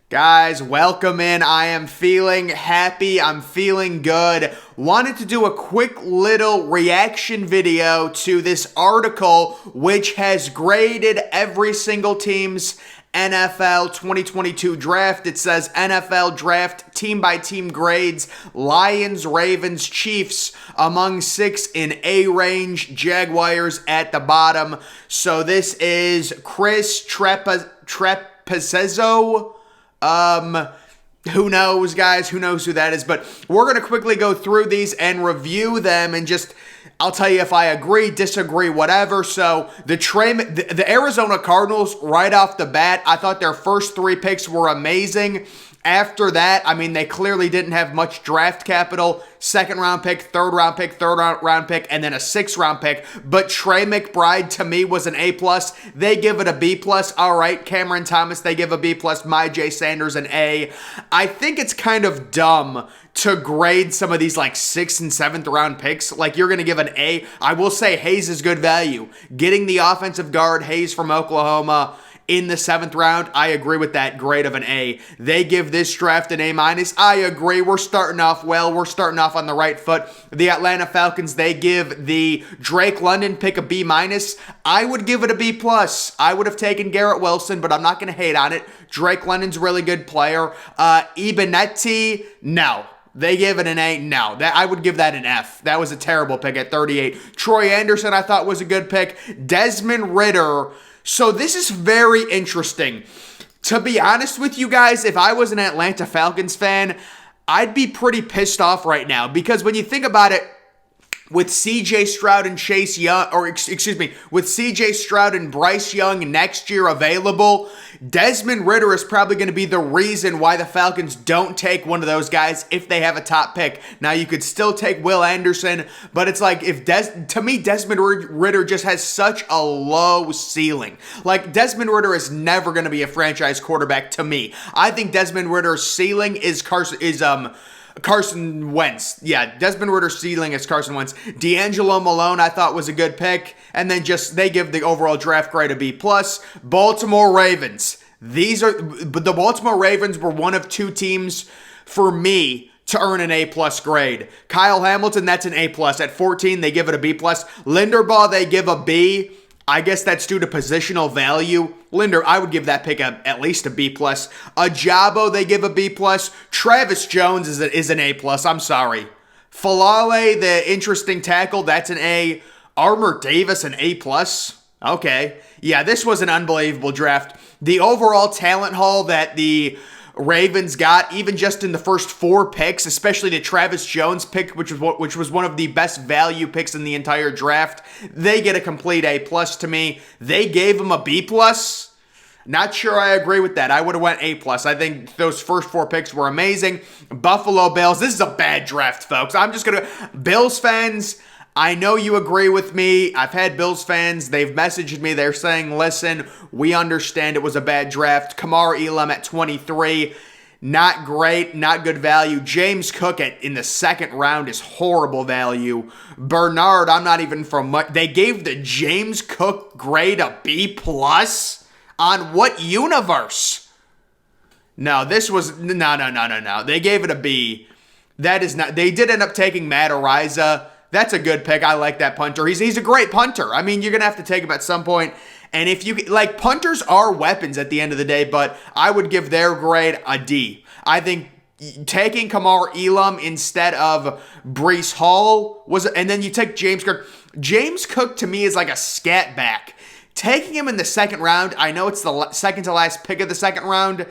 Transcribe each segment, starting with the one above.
Guys, welcome in. I am feeling happy. I'm feeling good. Wanted to do a quick little reaction video to this article which has graded every single team's NFL 2022 draft. It says NFL draft team by team grades. Lions, Ravens, Chiefs among 6 in A range. Jaguars at the bottom. So this is Chris Trepazzo. Who knows, guys? Who knows who that is? But we're going to quickly go through these and review them and just, I'll tell you if I agree, disagree, whatever. So the Arizona Cardinals, right off the bat, I thought their first 3 picks were amazing. After that, I mean, they clearly didn't have much draft capital. Second round pick, third round pick, and then a 6th round pick. But Trey McBride, to me, was an A+. They give it a B+. All right, Cameron Thomas, they give a B+. Myjai Sanders, an A. I think it's kind of dumb to grade some of these like 6th and 7th round picks. Like, you're going to give an A. I will say Hayes is good value. Getting the offensive guard, Hayes from Oklahoma, in the 7th round, I agree with that grade of an A. They give this draft an A-. I agree. We're starting off well. We're starting off on the right foot. The Atlanta Falcons, they give the Drake London pick a B-. I would give it a B+. I would have taken Garrett Wilson, but I'm not going to hate on it. Drake London's a really good player. Ibenetti, no. They give it an A. No, I would give that an F. That was a terrible pick at 38. Troy Anderson, I thought, was a good pick. Desmond Ridder. So this is very interesting. To be honest with you guys, if I was an Atlanta Falcons fan, I'd be pretty pissed off right now. Because when you think about it, with CJ Stroud and with CJ Stroud and Bryce Young next year available, Desmond Ridder is probably going to be the reason why the Falcons don't take one of those guys if they have a top pick. Now, you could still take Will Anderson, but it's like, to me, Desmond Ridder just has such a low ceiling. Like, Desmond Ridder is never going to be a franchise quarterback to me. I think Desmond Ridder's ceiling is Carson Wentz. Yeah, Desmond Ridder's ceiling is Carson Wentz. D'Angelo Malone, I thought, was a good pick. And then they give the overall draft grade a B+. Baltimore Ravens. The Baltimore Ravens were one of 2 teams for me to earn an A+ grade. Kyle Hamilton, that's an A+. At 14, they give it a B+. Linderbaugh, they give a B. I guess that's due to positional value. I would give that pick at least a B+. Ajabo, they give a B+. Travis Jones is an A+. I'm sorry. Falale, the interesting tackle, that's an A. Armour Davis, an A+. Okay. Yeah, this was an unbelievable draft. The overall talent haul that the Ravens got, even just in the first 4 picks, especially the Travis Jones pick, which was one of the best value picks in the entire draft, they get a complete A+ to me. They gave him a B+. Not sure I agree with that. I would have went A+. I think those first 4 picks were amazing. Buffalo Bills, this is a bad draft, folks. Bills fans, I know you agree with me. I've had Bills fans, they've messaged me, they're saying, listen, we understand it was a bad draft. Kamar Elam at 23, not great, not good value. James Cook in the 2nd round is horrible value. Bernard, I'm not even from much. They gave the James Cook grade a B+? On what universe? No, no. They gave it a B. That is not, they did end up taking Matt Araiza. That's a good pick. I like that punter. He's a great punter. I mean, you're going to have to take him at some point. And if you, like, punters are weapons at the end of the day, but I would give their grade a D. I think taking Kamar Elam instead of Breece Hall and then you take James Cook. James Cook to me is like a scat back. Taking him in the 2nd round, I know it's the second to last pick of the 2nd round,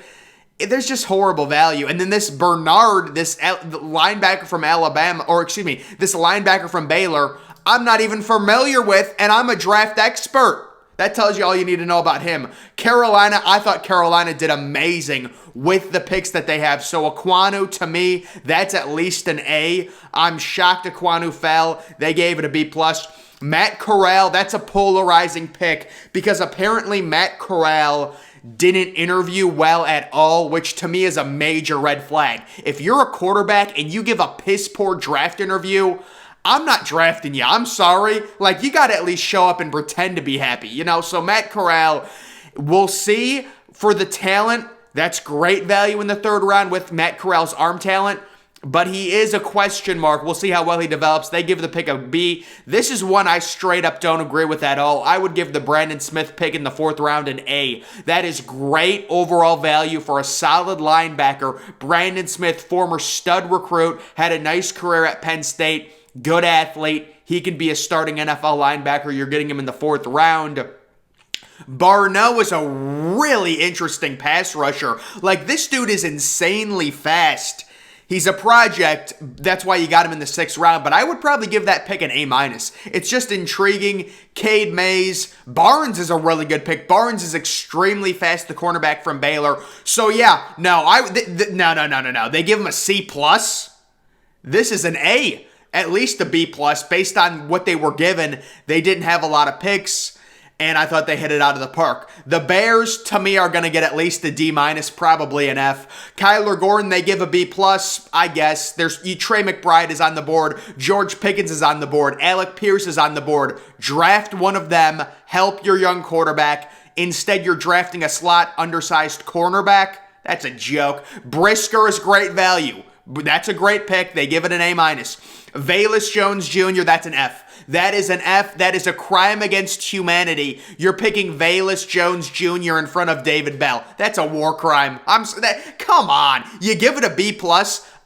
there's just horrible value. And then this Bernard, this linebacker from this linebacker from Baylor, I'm not even familiar with, and I'm a draft expert. That tells you all you need to know about him. Carolina, I thought Carolina did amazing with the picks that they have. So Ekwonu, to me, that's at least an A. I'm shocked Ekwonu fell. They gave it a B+. Matt Corral, that's a polarizing pick because apparently Matt Corral didn't interview well at all, which to me is a major red flag. If you're a quarterback and you give a piss poor draft interview, I'm not drafting you. I'm sorry. Like, you got to at least show up and pretend to be happy, So Matt Corral, we'll see. For the talent, That's great value in the third round with Matt Corral's arm talent. But he is a question mark. We'll see how well he develops. They give the pick a B. This is one I straight up don't agree with at all. I would give the Brandon Smith pick in the fourth round an A. That is great overall value for a solid linebacker. Brandon Smith, former stud recruit, had a nice career at Penn State. Good athlete. He can be a starting NFL linebacker. You're getting him in the fourth round. Barno is a really interesting pass rusher. Like, this dude is insanely fast. He's a project. That's why you got him in the sixth round. But I would probably give that pick an A-. It's just intriguing. Cade Mays. Barnes is a really good pick. Barnes is extremely fast, the cornerback from Baylor. So, yeah. No. No. They give him a C+. This is an A. At least a B+. Based on what they were given, they didn't have a lot of picks. And I thought they hit it out of the park. The Bears, to me, are going to get at least a D-, probably an F. Kyler Gordon, they give a B+, I guess. Trey McBride is on the board. George Pickens is on the board. Alec Pierce is on the board. Draft one of them. Help your young quarterback. Instead, you're drafting a slot, undersized cornerback. That's a joke. Brisker is great value. That's a great pick. They give it an A-. Velus Jones Jr., that's an F. That is an F. That is a crime against humanity. You're picking Velus Jones Jr. in front of David Bell. That's a war crime. Come on. You give it a B+.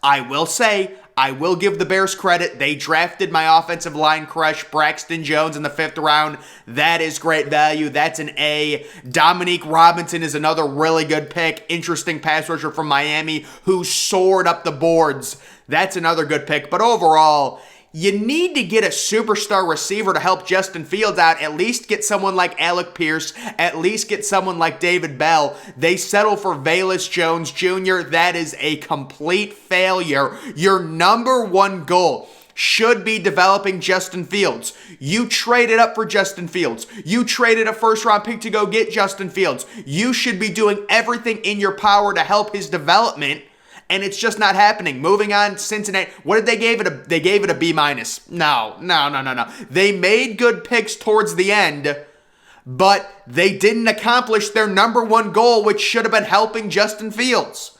I will say, I will give the Bears credit. They drafted my offensive line crush, Braxton Jones, in the fifth round. That is great value. That's an A. Dominique Robinson is another really good pick. Interesting pass rusher from Miami who soared up the boards. That's another good pick. But overall, you need to get a superstar receiver to help Justin Fields out. At least get someone like Alec Pierce. At least get someone like David Bell. They settle for Velus Jones Jr. That is a complete failure. Your number one goal should be developing Justin Fields. You traded up for Justin Fields. You traded a first-round pick to go get Justin Fields. You should be doing everything in your power to help his development. And it's just not happening. Moving on, Cincinnati. What did they give it? They gave it a B-. No. They made good picks towards the end, but they didn't accomplish their number one goal, which should have been helping Justin Fields.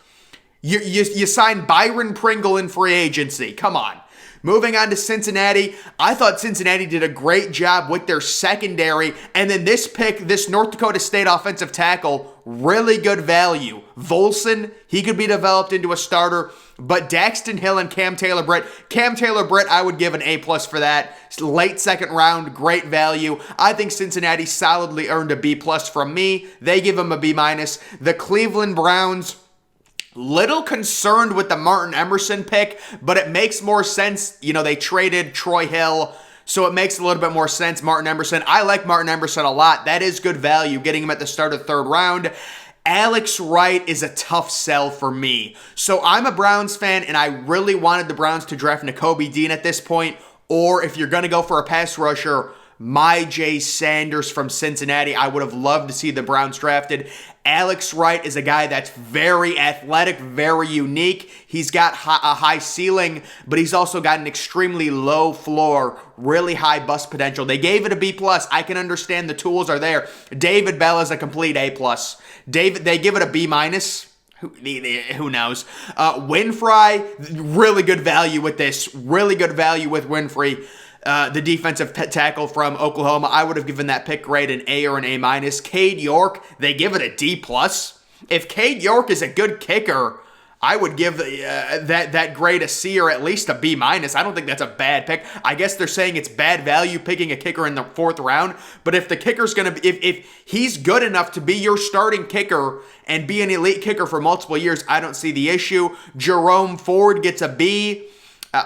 You signed Byron Pringle in free agency. Come on. Moving on to Cincinnati, I thought Cincinnati did a great job with their secondary. And then this pick, this North Dakota State offensive tackle, really good value. Volson, he could be developed into a starter. But Daxton Hill and Cam Taylor-Britt, I would give an A+ for that. Late second round, great value. I think Cincinnati solidly earned a B+ from me. They give him a B-. The Cleveland Browns, little concerned with the Martin Emerson pick, but it makes more sense. You know, they traded Troy Hill, so it makes a little bit more sense. Martin Emerson, I like Martin Emerson a lot. That is good value, getting him at the start of the third round. Alex Wright is a tough sell for me. So I'm a Browns fan, and I really wanted the Browns to draft Nakobe Dean at this point, or if you're going to go for a pass rusher, J. Sanders from Cincinnati. I would have loved to see the Browns drafted. Alex Wright is a guy that's very athletic, very unique. He's got a high ceiling, but he's also got an extremely low floor, really high bust potential. They gave it a B+. I can understand the tools are there. David Bell is a complete A+. They give it a B-. Who knows? Winfrey, really good value with this. Really good value with Winfrey. The defensive tackle from Oklahoma, I would have given that pick grade an A or an A-. Cade York, they give it a D+. If Cade York is a good kicker, I would give that grade a C or at least a B-. I don't think that's a bad pick. I guess they're saying it's bad value picking a kicker in the fourth round, but if the kicker's going to be, if he's good enough to be your starting kicker and be an elite kicker for multiple years, I don't see the issue. Jerome Ford gets a B.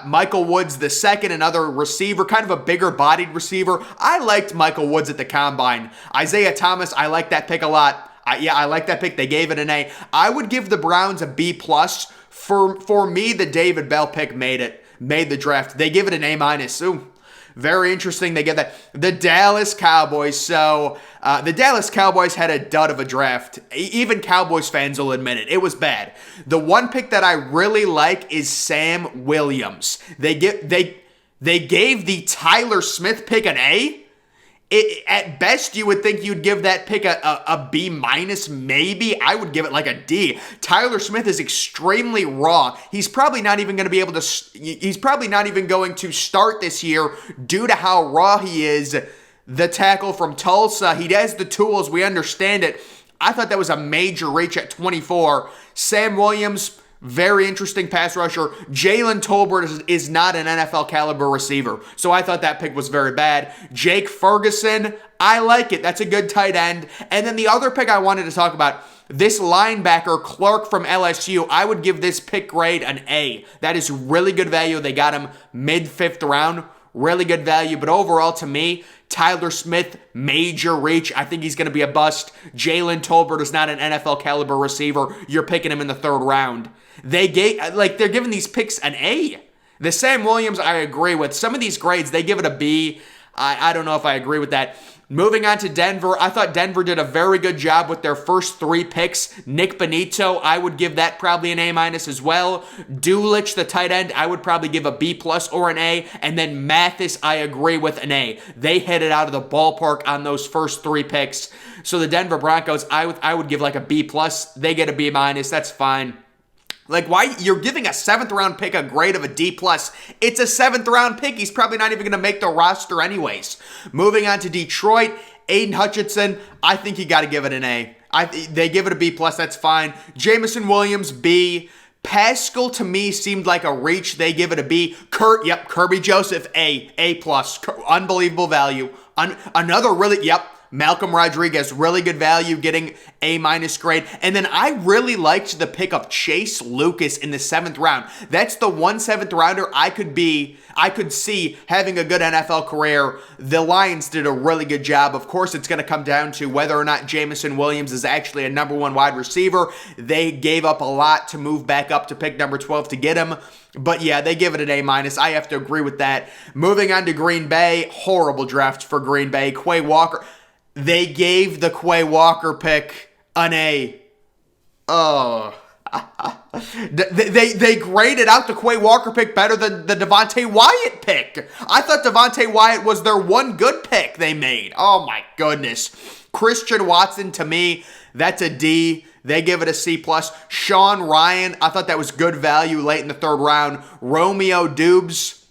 Michael Woods the second, another receiver, kind of a bigger bodied receiver. I liked Michael Woods at the combine. Isaiah Thomas, I like that pick a lot. I like that pick. They gave it an A. I would give the Browns a B+. For me, the David Bell pick made the draft. They give it an A-. Ooh, very interesting. They get that. The Dallas Cowboys. So the Dallas Cowboys had a dud of a draft. Even Cowboys fans will admit it. It was bad. The one pick that I really like is Sam Williams. They gave the Tyler Smith pick an A. At best, you would think you'd give that pick a B minus, maybe. I would give it like a D. Tyler Smith is extremely raw. He's probably not even going to be able to. He's probably not even going to start this year due to how raw he is. The tackle from Tulsa, he has the tools. We understand it. I thought that was a major reach at 24. Sam Williams, very interesting pass rusher. Jalen Tolbert is not an NFL caliber receiver, so I thought that pick was very bad. Jake Ferguson, I like it. That's a good tight end. And then the other pick I wanted to talk about, this linebacker, Clark from LSU, I would give this pick grade an A. That is really good value. They got him mid-fifth round. Really good value. But overall, to me, Tyler Smith, major reach. I think he's going to be a bust. Jalen Tolbert is not an NFL caliber receiver. You're picking him in the third round. They're giving these picks an A. The Sam Williams, I agree with. Some of these grades, they give it a B. I don't know if I agree with that. Moving on to Denver, I thought Denver did a very good job with their first 3 picks. Nick Benito, I would give that probably an A- as well. Dulich, the tight end, I would probably give a B plus or an A. And then Mathis, I agree with an A. They hit it out of the ballpark on those first 3 picks. So the Denver Broncos, I would give like a B plus. They get a B minus. That's fine. Like, why? You're giving a 7th round pick a grade of a D+. It's a 7th round pick. He's probably not even going to make the roster anyways. Moving on to Detroit, Aiden Hutchinson, I think you got to give it an A. They give it a B+, that's fine. Jamison Williams, B. Pascal, to me, seemed like a reach. They give it a B. Kirby Joseph, A. A+. Unbelievable value. Another really, Malcolm Rodriguez, really good value, getting A- grade. And then I really liked the pick of Chase Lucas in the 7th round. That's the 1 7th rounder I could see having a good NFL career. The Lions did a really good job. Of course, it's going to come down to whether or not Jamison Williams is actually a number 1 wide receiver. They gave up a lot to move back up to pick number 12 to get him. But yeah, they give it an A-. I have to agree with that. Moving on to Green Bay, horrible draft for Green Bay. Quay Walker. They gave the Quay Walker pick an A. Oh. They graded out the Quay Walker pick better than the Devontae Wyatt pick. I thought Devontae Wyatt was their one good pick they made. Oh my goodness. Christian Watson, to me, that's a D. They give it a C+. Sean Ryan, I thought that was good value late in the 3rd round. Romeo Dubes,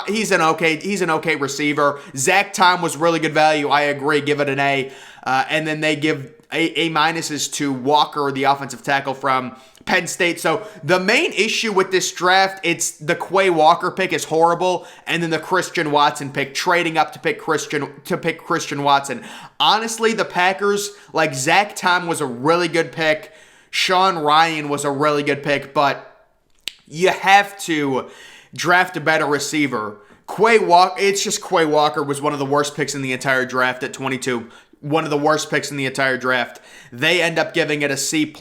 he's an okay receiver. Zach Tom was really good value. I agree. Give it an A. And then they give A minuses to Walker, the offensive tackle from Penn State. So the main issue with this draft, it's the Quay Walker pick is horrible, and then the Christian Watson pick, trading up to pick Christian Watson. Honestly, the Packers, like Zach Tom was a really good pick. Sean Ryan was a really good pick, but you have to draft a better receiver. Quay Walker was one of the worst picks in the entire draft at 22. One of the worst picks in the entire draft. They end up giving it a C+.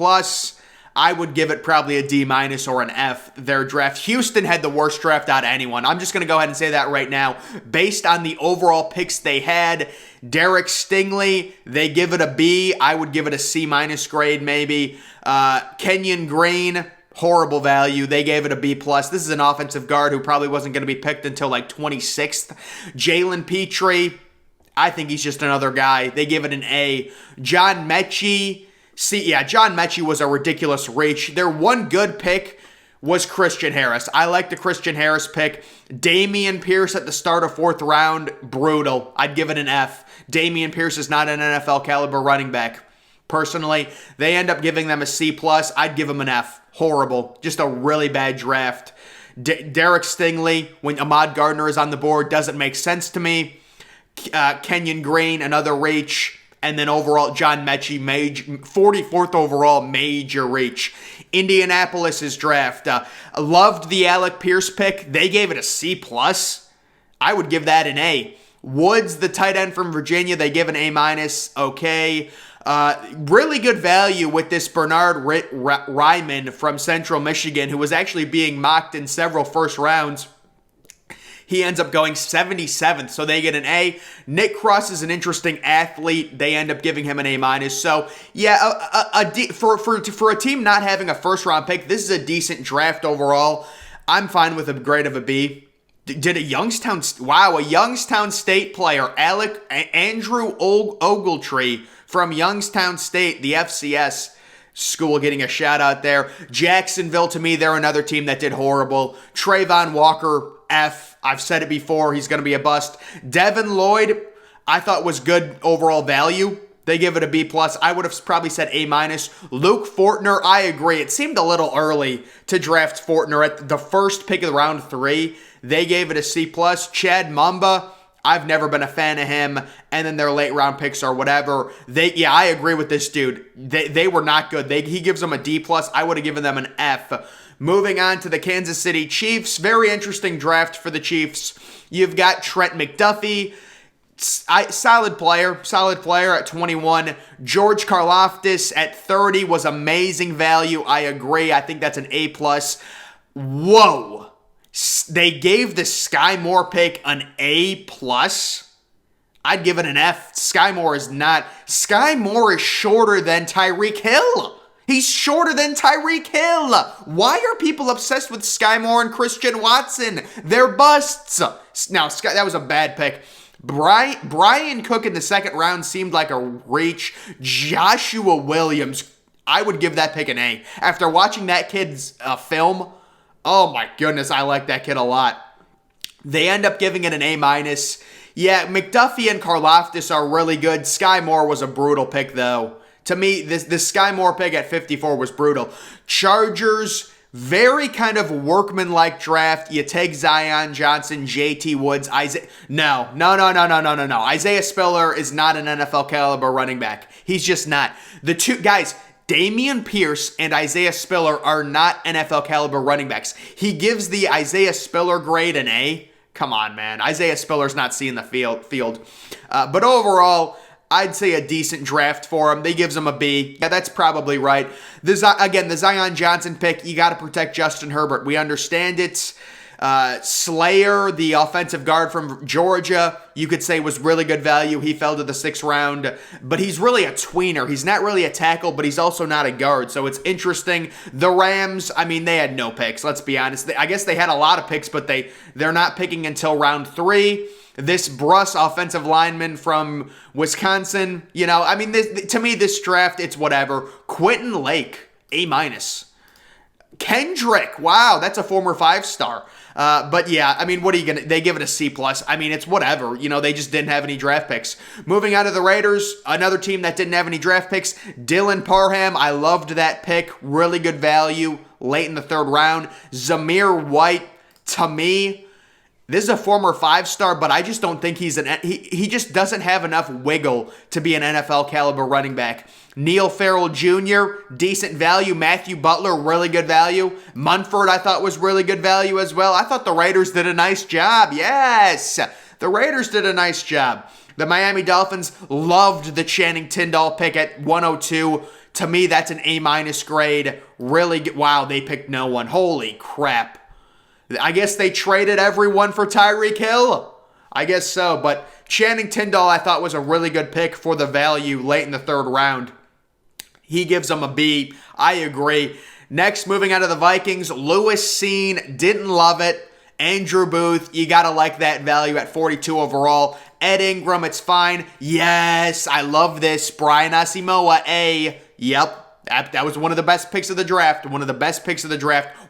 I would give it probably a D- or an F, their draft. Houston had the worst draft out of anyone. I'm just going to go ahead and say that right now. Based on the overall picks they had, Derek Stingley, they give it a B. I would give it a C- grade maybe. Kenyon Green, horrible value. They gave it a B+. This is an offensive guard who probably wasn't going to be picked until like 26th. Jalen Petrie, I think he's just another guy. They give it an A. John Mechie, John Mechie was a ridiculous reach. Their one good pick was Christian Harris. I like the Christian Harris pick. Damien Pierce at the start of 4th round, brutal. I'd give it an F. Damien Pierce is not an NFL caliber running back. Personally, they end up giving them a C+. I'd give them an F. Horrible. Just a really bad draft. Derek Stingley, when Ahmad Gardner is on the board, doesn't make sense to me. Kenyon Green, another reach. And then overall, John Mechie, 44th overall, major reach. Indianapolis's draft. Loved the Alec Pierce pick. They gave it a C+. I would give that an A. Woods, the tight end from Virginia, they give an A-. Okay. Really good value with this Bernard Ryman from Central Michigan, who was actually being mocked in several first rounds. He ends up going 77th, so they get an A. Nick Cross is an interesting athlete. They end up giving him an A-. So, yeah, for a team not having a first-round pick, this is a decent draft overall. I'm fine with a grade of a B. Did a Youngstown, wow, a Youngstown State player, Andrew Ogletree from Youngstown State, the FCS school, getting a shout out there. Jacksonville, to me, they're another team that did horrible. Trayvon Walker, F. I've said it before, he's going to be a bust. Devin Lloyd, I thought was good overall value. They give it a B+. I would have probably said A-. Luke Fortner, I agree. It seemed a little early to draft Fortner at the first pick of the round 3. They gave it a C+. Chad Mumba, I've never been a fan of him. And then their late round picks or whatever. I agree with this dude. They were not good. He gives them a D+. I would have given them an F. Moving on to the Kansas City Chiefs. Very interesting draft for the Chiefs. You've got Trent McDuffie. Solid player at 21. George Karlaftis at 30 was amazing value. I agree. I think that's an A+. Whoa. They gave the Sky Moore pick an A+. I'd give it an F. Sky Moore is not. Sky Moore is shorter than Tyreek Hill. He's shorter than Tyreek Hill. Why are people obsessed with Sky Moore and Christian Watson? They're busts. Now, that was a bad pick. Brian Cook in the second round seemed like a reach. Joshua Williams, I would give that pick an A. After watching that kid's film, oh my goodness, I like that kid a lot. They end up giving it an A-. Yeah, McDuffie and Karlaftis are really good. Sky Moore was a brutal pick, though. To me, this Sky Moore pick at 54 was brutal. Chargers, very kind of workman-like draft. You take Zion Johnson, JT Woods, No. Isaiah Spiller is not an NFL caliber running back. He's just not. The two guys, Damien Pierce and Isaiah Spiller, are not NFL caliber running backs. He gives the Isaiah Spiller grade an A. Come on, man. Isaiah Spiller's not seeing the field. But overall, I'd say a decent draft for him. They gives him a B. Yeah, that's probably right. The Zion Johnson pick, you got to protect Justin Herbert. We understand it. Slayer, the offensive guard from Georgia, you could say was really good value. He fell to the 6th round, but he's really a tweener. He's not really a tackle, but he's also not a guard, so it's interesting. The Rams, I mean, they had no picks, let's be honest. I guess they had a lot of picks, but they're not picking until round 3. This Bruss offensive lineman from Wisconsin, I mean, to me, this draft, it's whatever. Quentin Lake, A-. Kendrick, wow, that's a former 5-star. But yeah, I mean, what are you gonna? They give it a C+. I mean, it's whatever. They just didn't have any draft picks. Moving on to the Raiders, another team that didn't have any draft picks. Dylan Parham, I loved that pick. Really good value late in the 3rd round. Zamir White, to me, this is a former 5-star, but I just don't think he just doesn't have enough wiggle to be an NFL caliber running back. Neil Farrell Jr., decent value. Matthew Butler, really good value. Munford, I thought, was really good value as well. I thought the Raiders did a nice job. Yes, the Raiders did a nice job. The Miami Dolphins loved the Channing Tindall pick at 102. To me, that's an A- grade. Really good. Wow, they picked no one. Holy crap. I guess they traded everyone for Tyreek Hill. I guess so, but Channing Tindall I thought was a really good pick for the value late in the 3rd round. He gives them a B. I agree. Next, moving on to the Vikings, Lewis Cine, didn't love it. Andrew Booth, you got to like that value at 42 overall. Ed Ingram, it's fine. Yes, I love this. Brian Asamoah, A. Yep. That was one of the best picks of the draft.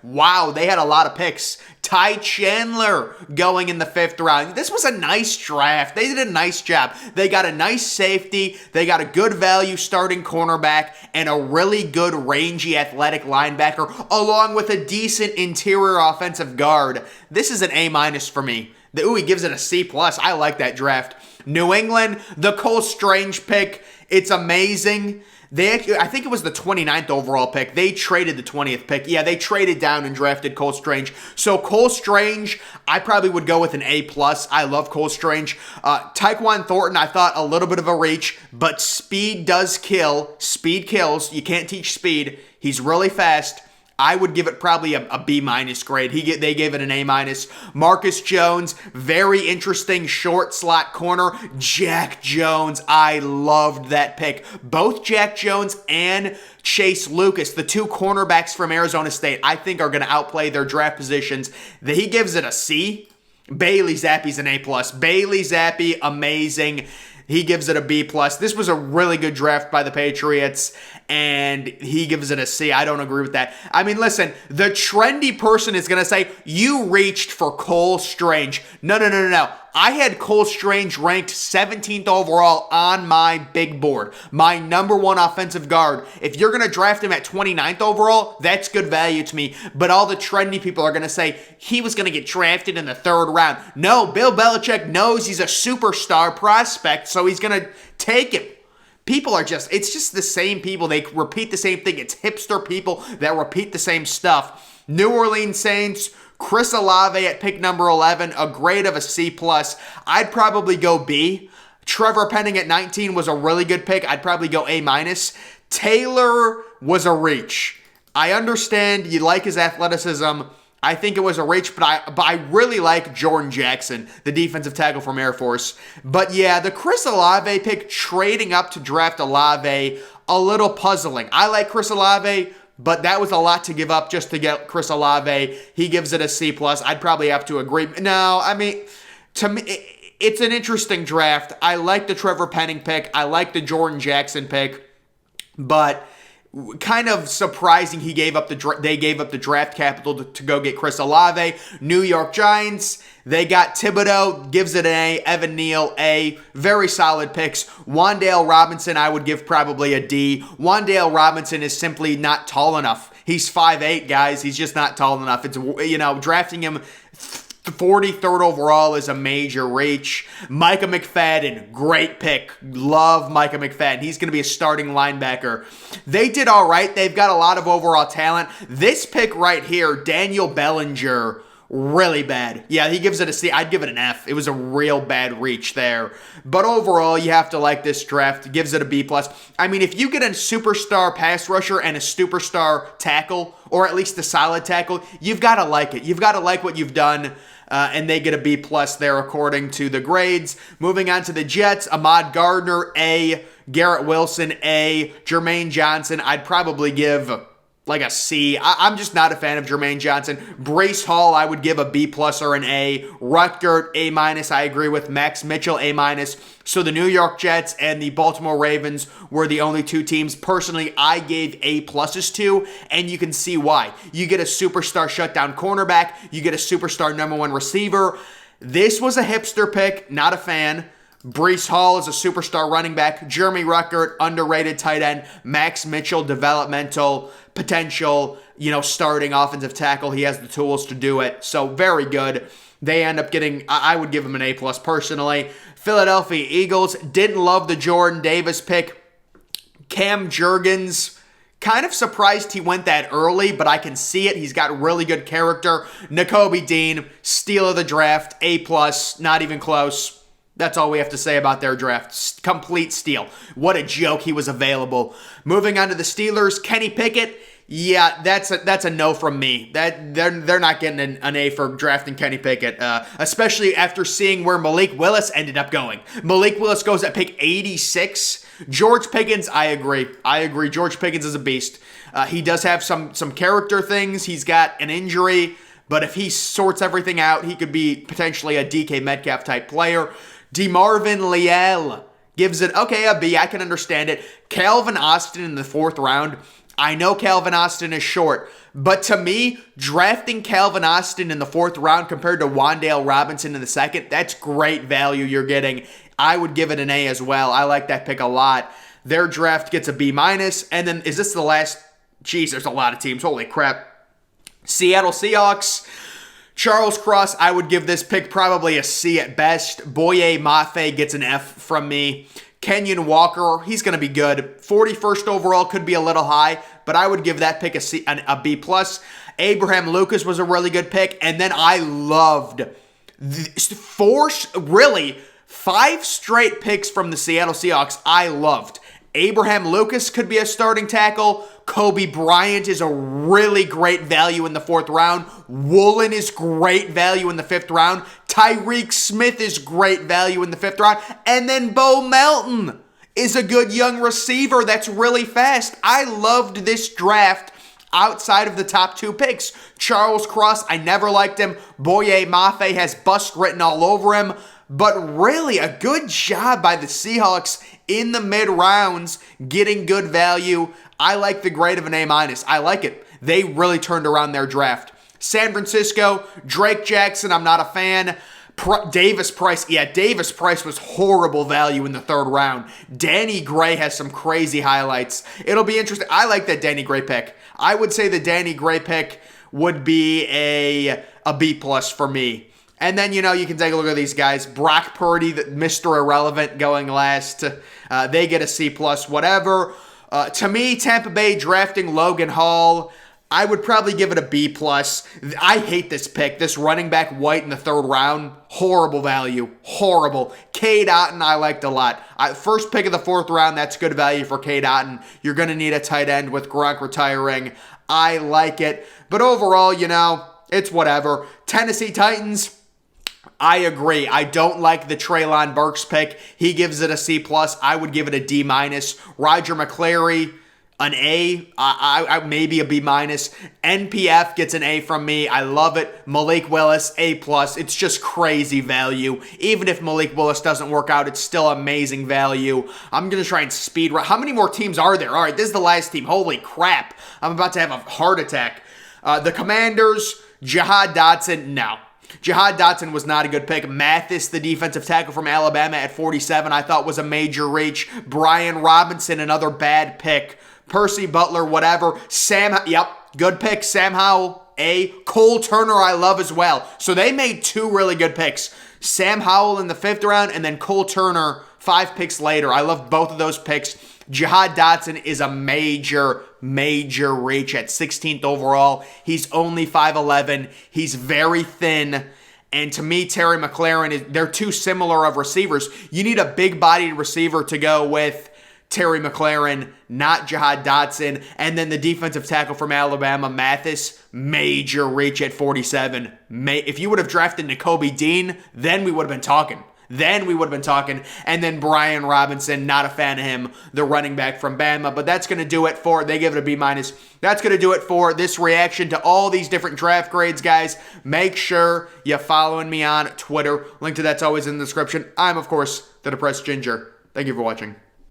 Wow, they had a lot of picks. Ty Chandler going in the 5th round. This was a nice draft. They did a nice job. They got a nice safety. They got a good value starting cornerback and a really good rangy athletic linebacker along with a decent interior offensive guard. This is an A- for me. He gives it a C+. I like that draft. New England, the Cole Strange pick. It's amazing. I think it was the 29th overall pick. They traded the 20th pick. Yeah, they traded down and drafted Cole Strange. So Cole Strange, I probably would go with an A+. I love Cole Strange. Taekwon Thornton, I thought a little bit of a reach, but speed does kill. Speed kills. You can't teach speed. He's really fast. I would give it probably a B- grade. They gave it an A-. Marcus Jones, very interesting short slot corner. Jack Jones, I loved that pick. Both Jack Jones and Chase Lucas, the 2 cornerbacks from Arizona State, I think are going to outplay their draft positions. He gives it a C. Bailey Zappe's an A+. Bailey Zappe, amazing. He gives it a B+. This was a really good draft by the Patriots, and he gives it a C. I don't agree with that. I mean, listen, the trendy person is going to say, you reached for Cole Strange. No. I had Cole Strange ranked 17th overall on my big board. My number one offensive guard. If you're going to draft him at 29th overall, that's good value to me. But all the trendy people are going to say, he was going to get drafted in the 3rd round. No, Bill Belichick knows he's a superstar prospect, so he's going to take him. People are it's just the same people. They repeat the same thing. It's hipster people that repeat the same stuff. New Orleans Saints, Chris Olave at pick number 11, a grade of a C+. I'd probably go B. Trevor Penning at 19 was a really good pick. I'd probably go A-. Taylor was a reach. I understand you like his athleticism. I think it was a reach, but I really like Jordan Jackson, the defensive tackle from Air Force. But yeah, the Chris Olave pick, trading up to draft Olave, a little puzzling. I like Chris Olave, but that was a lot to give up just to get Chris Olave. He gives it a C+. I'd probably have to agree. No, I mean, to me, it's an interesting draft. I like the Trevor Penning pick. I like the Jordan Jackson pick, but kind of surprising they gave up the draft capital to go get Chris Olave. New York Giants, they got Thibodeau, gives it an A. Evan Neal, A. Very solid picks. Wan'Dale Robinson, I would give probably a D. Wan'Dale Robinson is simply not tall enough. He's 5'8", guys. He's just not tall enough. It's, drafting him 43rd overall is a major reach. Micah Mcfadden, great pick. Love Micah Mcfadden. He's going to be a starting linebacker. They did all right. They've got a lot of overall talent. This pick right here, Daniel Bellinger, really bad. Yeah, he gives it a C. I'd give it an F. It was a real bad reach there. But overall, you have to like this draft. Gives it a B+. I mean, if you get a superstar pass rusher and a superstar tackle, or at least a solid tackle, you've got to like it. You've got to like what you've done. And they get a B+ there according to the grades. Moving on to the Jets, Ahmad Gardner, A. Garrett Wilson, A. Jermaine Johnson, I'd probably give like a C. I'm just not a fan of Jermaine Johnson. Breece Hall, I would give a B+ or an A. Rutgert, A-. I agree with Max Mitchell, A-. So the New York Jets and the Baltimore Ravens were the only two teams. Personally, I gave A+ to, and you can see why. You get a superstar shutdown cornerback. You get a superstar number one receiver. This was a hipster pick. Not a fan. Breece Hall is a superstar running back. Jeremy Ruckert, underrated tight end. Max Mitchell, developmental potential, starting offensive tackle. He has the tools to do it. So very good. They end up getting, I would give him an A+ personally. Philadelphia Eagles, didn't love the Jordan Davis pick. Cam Jurgens, kind of surprised he went that early, but I can see it. He's got really good character. Nakobe Dean, steal of the draft, A+, not even close. That's all we have to say about their draft. Complete steal. What a joke he was available. Moving on to the Steelers, Kenny Pickett. Yeah, that's a no from me. They're not getting an A for drafting Kenny Pickett, especially after seeing where Malik Willis ended up going. Malik Willis goes at pick 86. George Pickens, I agree. George Pickens is a beast. He does have some character things. He's got an injury, but if he sorts everything out, he could be potentially a DK Metcalf type player. DeMarvin Leal gives it, okay, a B. I can understand it. Calvin Austin in the 4th round. I know Calvin Austin is short, but to me, drafting Calvin Austin in the 4th round compared to Wan'Dale Robinson in the 2nd, that's great value you're getting. I would give it an A as well. I like that pick a lot. Their draft gets a B-. And then, is this the last? Geez, there's a lot of teams. Holy crap. Seattle Seahawks. Charles Cross, I would give this pick probably a C at best. Boye Mafe gets an F from me. Kenyon Walker, he's going to be good. 41st overall could be a little high, but I would give that pick a B+. Abraham Lucas was a really good pick, and then I loved 5 straight picks from the Seattle Seahawks I loved. Abraham Lucas could be a starting tackle. Kobe Bryant is a really great value in the 4th round. Woolen is great value in the 5th round. Tyreek Smith is great value in the 5th round. And then Bo Melton is a good young receiver that's really fast. I loved this draft. outside of the top 2 picks. Charles Cross, I never liked him. Boye Mafe has bust written all over him. But really, a good job by the Seahawks in the mid-rounds, getting good value. I like the grade of an A-. I like it. They really turned around their draft. San Francisco, Drake Jackson, I'm not a fan. Davis Price, Davis Price was horrible value in the 3rd round. Danny Gray has some crazy highlights. It'll be interesting. I like that Danny Gray pick. I would say the Danny Gray pick would be a B+ for me. And then, you can take a look at these guys. Brock Purdy, Mr. Irrelevant, going last. They get a C+, whatever. To me, Tampa Bay drafting Logan Hall, I would probably give it a B+. I hate this pick. This running back White in the 3rd round, horrible value. Horrible. Quay Dotson, I liked a lot. First pick of the 4th round, that's good value for Quay Dotson. You're going to need a tight end with Gronk retiring. I like it. But overall, it's whatever. Tennessee Titans, I agree. I don't like the Treylon Burks pick. He gives it a C+. I would give it a D-. Roger McClary, an A. I maybe a B-. NPF gets an A from me. I love it. Malik Willis, A+. It's just crazy value. Even if Malik Willis doesn't work out, it's still amazing value. I'm going to try and speed run. How many more teams are there? All right, this is the last team. Holy crap. I'm about to have a heart attack. The Commanders, Jihad Dodson, no. Jihad Dotson was not a good pick. Mathis, the defensive tackle from Alabama at 47, I thought was a major reach. Brian Robinson, another bad pick. Percy Butler, whatever. Good pick. Sam Howell, A. Cole Turner, I love as well. So they made 2 really good picks. Sam Howell in the 5th round, and then Cole Turner 5 picks later. I love both of those picks. Jihad Dotson is a major reach at 16th overall. He's only 5'11". He's very thin. And to me, Terry McLaurin, they're too similar of receivers. You need a big-bodied receiver to go with Terry McLaurin, not Jihad Dotson. And then the defensive tackle from Alabama, Mathis, major reach at 47. If you would have drafted Nakobe Dean, then we would have been talking. And then Brian Robinson, not a fan of him, the running back from Bama. But that's going to do it for, they give it a B-. That's going to do it for this reaction to all these different draft grades, guys. Make sure you're following me on Twitter. Link to that's always in the description. I'm, of course, the Depressed Ginger. Thank you for watching.